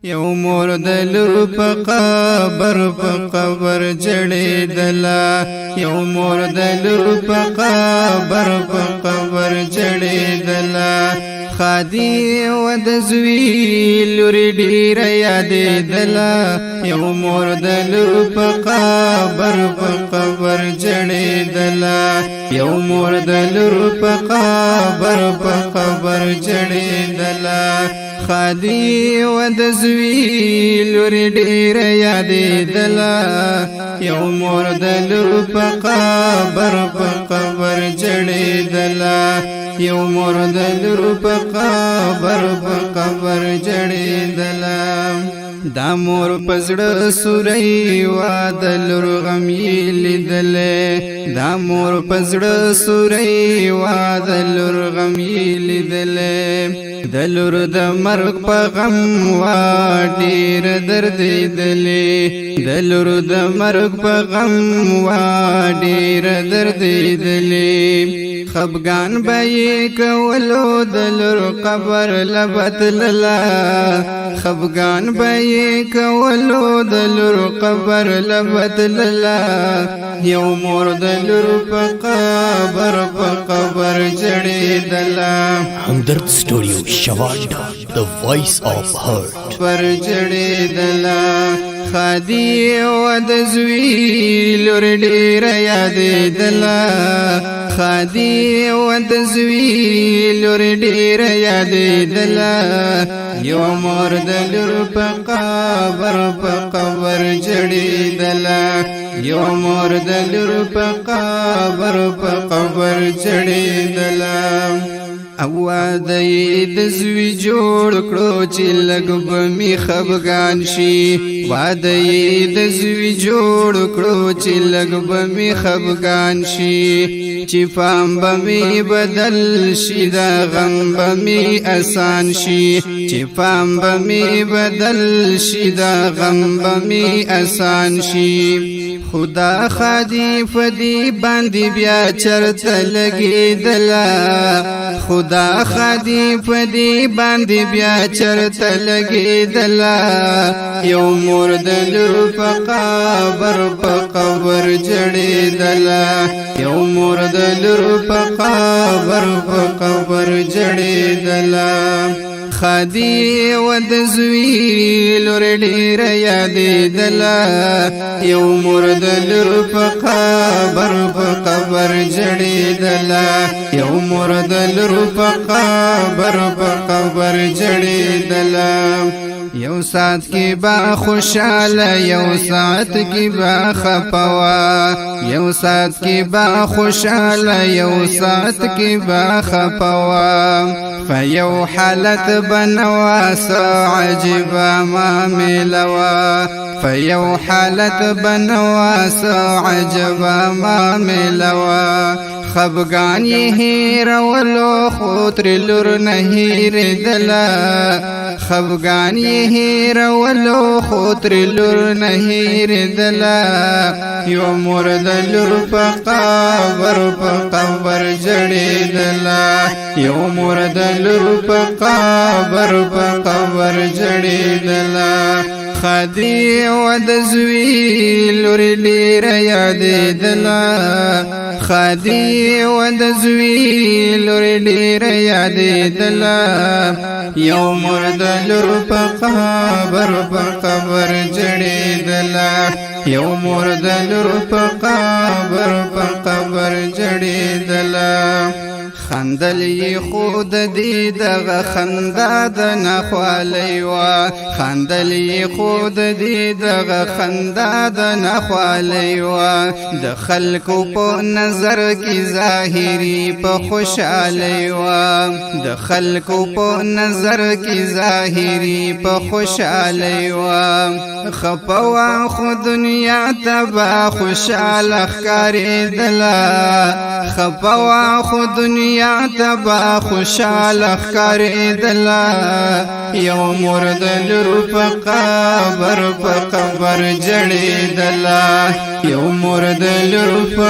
یو مور د لور په قبر جړېدله یو مور د لور په قبر جړېدله خادي و د زوی لور ډیره یادېدله یو مور د لور په قبر جړېدله یو مور د لور په قبر جړېدله خادي و د زوی لور ډیره یادېدله یو مور د لور په قبر جړېدله یو مور د لور په قبر جړېدله دا مور پزړه سوري وا د لور غم یې لیدلې دا مور پزړه سوري وا د لور غم یې لیدلې د لور د مرګ په غم وا ډېر درد لیدلې د لور د مرګ په غم وا ډېر درد لیدلې خفګان به یې کولو د لور قبر لبتلله خفګان به یې کولو د لور قبر لبتلله یو مور د لور په قبر جړېدله همدرد سټوډیو شواندا the voice of heart پر جړېدله خادي و د زوی لور ډیره یادېدله خادي و د زوی لور ډیره یادېدله یو مور د لور په قبر جړېدله یو مور د لور په قبر جړېدله او واده د زوی جوړ کړو چې لږ به می خفګان شي واده د زوی جوړ کړو چې لږ به می خفګان شي چې فام به می بدل شي دا غم به می آسان شي چې فام به می بدل شي دا غم به می آسان شي خدا خادي فدی باندې بیا چرته لګېدله خدا خادي فدی باندې بیا چرته لګېدله یو مور د لور په قبر جړېدله یو مور د لور په قبر جړېدله خادي و د زوی لور ډیره یادېدله یو مور د لور په قبر جړېدله یو مور د لور په قبر جړېدله یو ساعت کی با خوشاله یو ساعت کی با خپوا یو ساعت کی با خوشاله یو ساعت کی با خپوا فیو حالت بنوا عجب ما ملوا فیو حالت بنوا عجب ما ملوا خفګان یې هېرولو خو تر لور نه هېرېدله خفګان یې هېرولو خو تر لور نه هېرېدله یو مور د لور په قبر جړېدله یو مور د لور په قبر جړېدله خادي و د زوی لور ډیره یادېدله خادي و د زوی لور ډیره یادېدله یو مور د لور په قبر جړېدله یو مور د لور په قبر جړېدله خندل یې خود دې دغه خندا د نخوالۍ وا خندل یې خود دې دغه خندا د نخوالۍ وا د خلکو په نظر کې ظاهري په خوشالۍ وا د خلکو په نظر کې ظاهري په خوشالۍ وا خپوا خو دنیا تبا خوشاله ښکارېدله خپوا خو دنیا تبا خوشاله ښکارېدله یو مور د لور په قبر جړېدله یو مرد لور په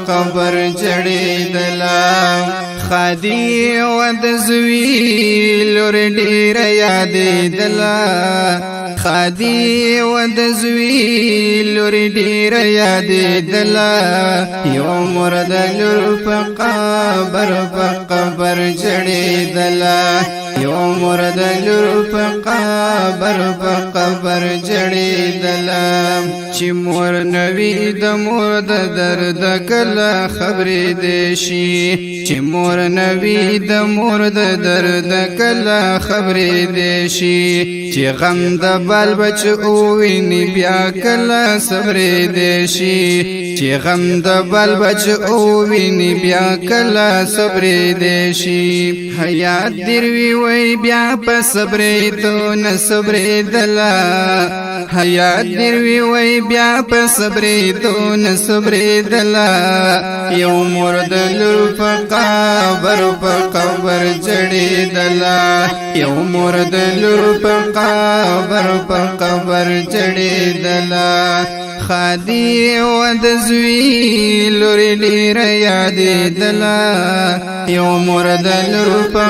قبر جړېدله خادي و د زوی لور ډېره یادېدله خادي و د زوی لور ډېره یادېدله یو مرد لور په قبر جړېدله یو مرد لور په قبر جړېدله چې مور نوی د مور د درد کله خبرې دې شي چې مور نوی د مور د درد کله خبرې دې شي چې غم د بال بچ اوویني بیا کله صبرې دې شي چې غم د بال بچ اوویني بیا کله صبرې دې شي حیات دروي وای بیا په صبرې تو نه صبرې دلا حیات دروي وای بیا په صبرې تو نه صبرې دلا یو مرد لور په قبر جړېدله یو مرد لور په قبر جړېدله خادي و د زوی لور ډېره یادېدله یو مرد لور په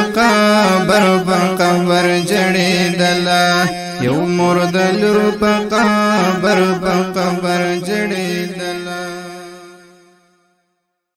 قبر جړېدله یو مرد لور په قبر